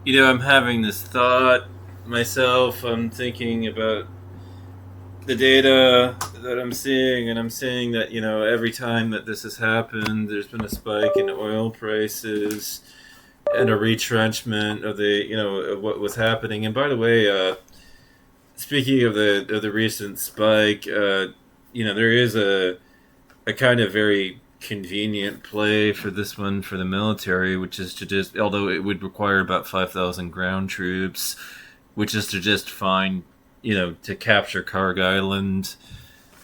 I'm having this thought myself. I'm thinking about the data that I'm seeing, and I'm seeing that, every time that this has happened, there's been a spike in oil prices and a retrenchment of of what was happening. And by the way, speaking of the recent spike, there is a kind of very convenient play for this one for the military, which is to just, although it would require about 5,000 ground troops, which is to just find, to capture Karg Island,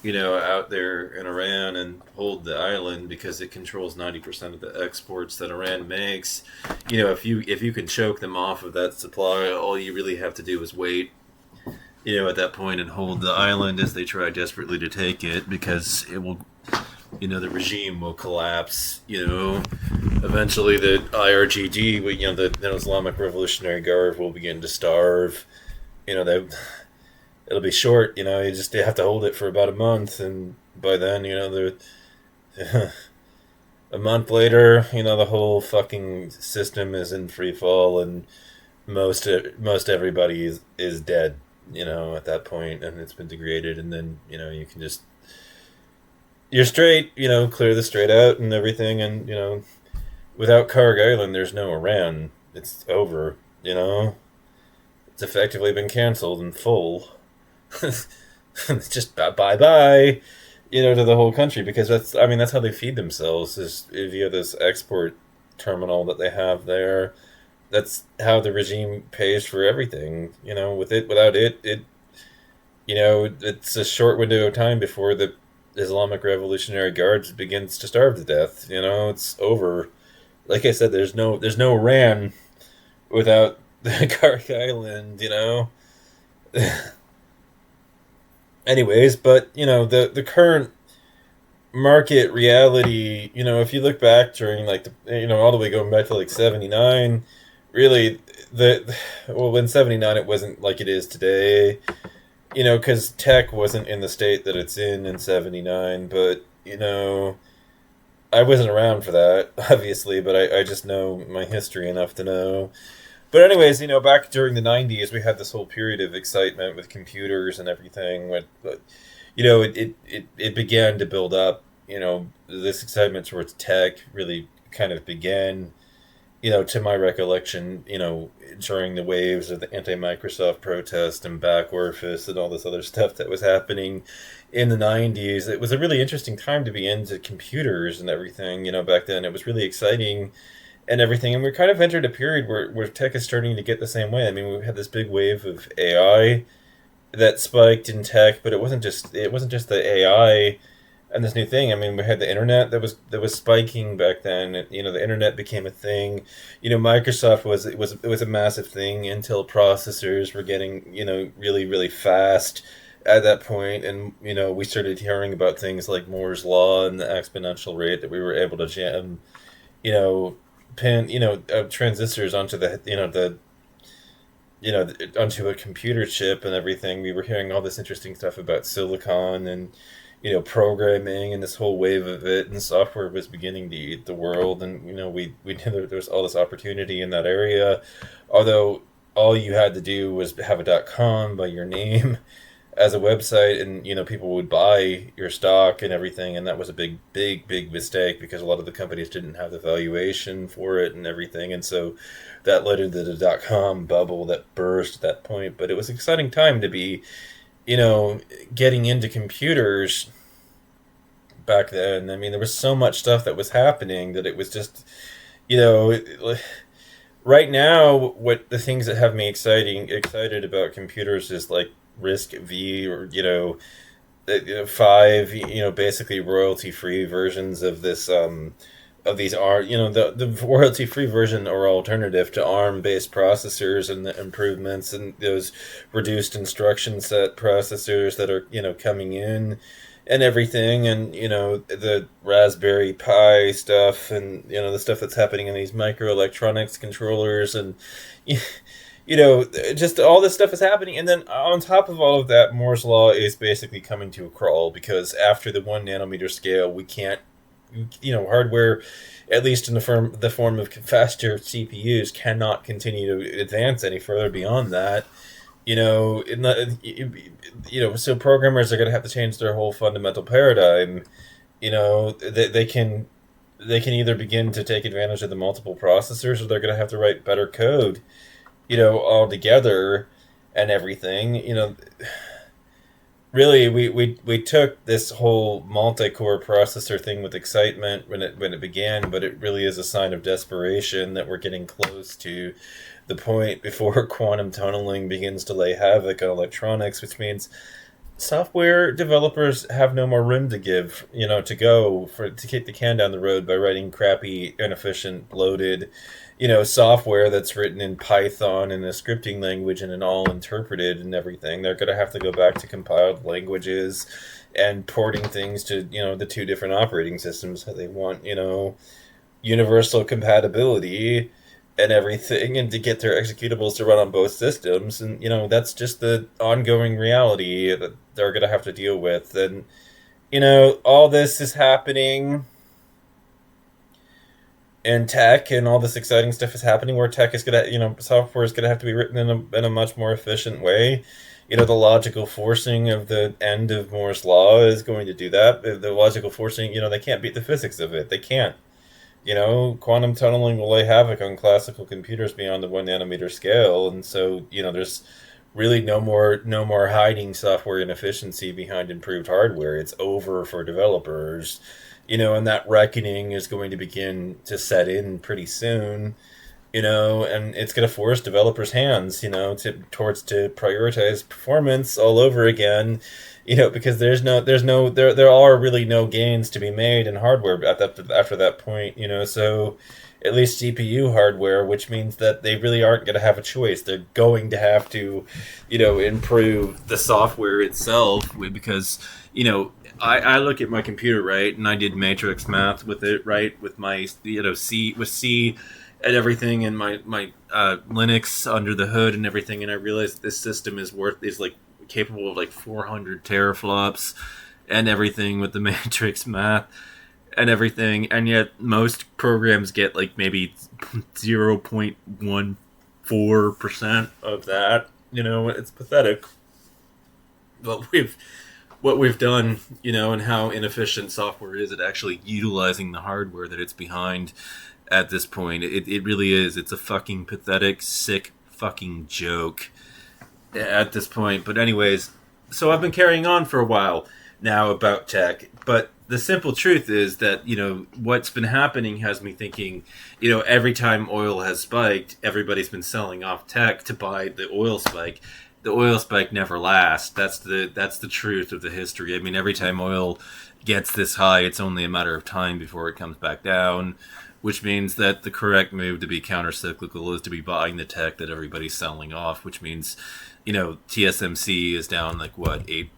out there in Iran and hold the island because it controls 90% of the exports that Iran makes. If you can choke them off of that supply, all you really have to do is wait, at that point and hold the island as they try desperately to take it because it will, the regime will collapse. Eventually the IRGD, the Islamic Revolutionary Guard will begin to starve. They it'll be short. You have to hold it for about a month, and by then, a month later, the whole fucking system is in free fall, and most everybody is dead. At that point, and it's been degraded, and then you can just you're straight. Clear the strait out and everything, and without Karg Island, there's no Iran. It's over. It's effectively been canceled in full. It's just bye bye, to the whole country, because that's how they feed themselves, is via this export terminal that they have there. That's how the regime pays for everything. Without it's a short window of time before the Islamic Revolutionary Guards begins to starve to death. It's over. Like I said, there's no Iran without the Karg Island. Anyways, but the current market reality, if you look back during all the way going back to 79, really in 79 it wasn't like it is today, because tech wasn't in the state that it's in 79, but I wasn't around for that, obviously, but I just know my history enough to know. But anyways, back during the 90s, we had this whole period of excitement with computers and everything. It began to build up. This excitement towards tech really kind of began, to my recollection, during the waves of the anti-Microsoft protest and Backwurfist and all this other stuff that was happening in the 90s. It was a really interesting time to be into computers and everything. Back then it was really exciting and everything. And we're kind of entered a period where tech is starting to get the same way. I mean, we had this big wave of AI that spiked in tech, but it wasn't just the AI and this new thing. I mean, we had the internet that was spiking back then. The internet became a thing. Microsoft was a massive thing. Intel processors were getting really really fast at that point, and we started hearing about things like Moore's law and the exponential rate that we were able to jam you know pin transistors onto onto a computer chip and everything. We were hearing all this interesting stuff about silicon and programming and this whole wave of it, and software was beginning to eat the world. And we knew there was all this opportunity in that area, although all you had to do was have a .com by your name as a website, and people would buy your stock and everything, and that was a big big mistake because a lot of the companies didn't have the valuation for it and everything, and so that led into the .com bubble that burst at that point. But it was an exciting time to be getting into computers back then. I mean, there was so much stuff that was happening that it was just you know right now, what the things that have me excited about computers is like Risk V, or five, basically royalty free versions of this of these are the royalty free version or alternative to ARM based processors, and the improvements and those reduced instruction set processors that are coming in and everything, and the Raspberry Pi stuff, and the stuff that's happening in these microelectronics controllers, and just all this stuff is happening. And then on top of all of that, Moore's law is basically coming to a crawl, because after the 1 nanometer scale, we can't hardware, at least in the form of faster CPUs, cannot continue to advance any further beyond that. So programmers are going to have to change their whole fundamental paradigm. They can either begin to take advantage of the multiple processors, or they're going to have to write better code, all together and everything. Really, we took this whole multi-core processor thing with excitement when it began, but it really is a sign of desperation that we're getting close to the point before quantum tunneling begins to lay havoc on electronics, which means software developers have no more room to give, to kick the can down the road by writing crappy, inefficient, bloated, software that's written in Python and a scripting language and all interpreted and everything. They're going to have to go back to compiled languages and porting things to, the two different operating systems that they want, universal compatibility and everything, and to get their executables to run on both systems. And, that's just the ongoing reality that they're going to have to deal with. And, all this is happening in tech, and all this exciting stuff is happening where tech is going to, software is going to have to be written in a much more efficient way. The logical forcing of the end of Moore's law is going to do that. The logical forcing, they can't beat the physics of it. They can't. Quantum tunneling will lay havoc on classical computers beyond the 1 nanometer scale, and so there's really no more hiding software inefficiency behind improved hardware. It's over for developers, and that reckoning is going to begin to set in pretty soon, and it's going to force developers' hands, to prioritize performance all over again. Because there are really no gains to be made in hardware after that point. So at least CPU hardware, which means that they really aren't going to have a choice. They're going to have to, improve the software itself, because, I look at my computer, right, and I did matrix math with it, right, with my, C and everything, and my Linux under the hood and everything, and I realized this system is capable of 400 teraflops and everything with the matrix math and everything, and yet most programs get maybe 0.14% of that. It's pathetic. But what we've done, and how inefficient software is at actually utilizing the hardware that it's behind at this point. It really is. It's a fucking pathetic, sick fucking joke at this point. But anyways, so I've been carrying on for a while now about tech, but the simple truth is that, what's been happening has me thinking, every time oil has spiked, everybody's been selling off tech to buy the oil spike. The oil spike never lasts. That's the truth of the history. I mean, every time oil gets this high, it's only a matter of time before it comes back down, which means that the correct move to be counter-cyclical is to be buying the tech that everybody's selling off, which means, TSMC is down 8,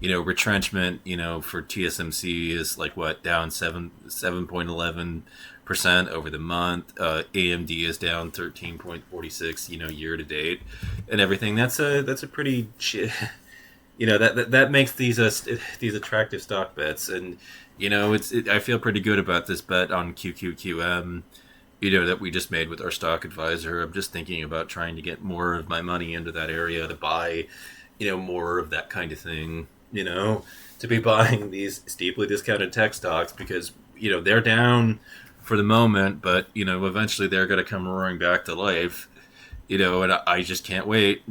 retrenchment, for TSMC is down 7.11% over the month. AMD is down 13.46, year to date, and everything. That's a pretty that makes these attractive stock bets, and I feel pretty good about this bet on QQQM, that we just made with our stock advisor. I'm just thinking about trying to get more of my money into that area to buy, more of that kind of thing, to be buying these steeply discounted tech stocks, because, they're down for the moment, but, eventually they're going to come roaring back to life, and I just can't wait,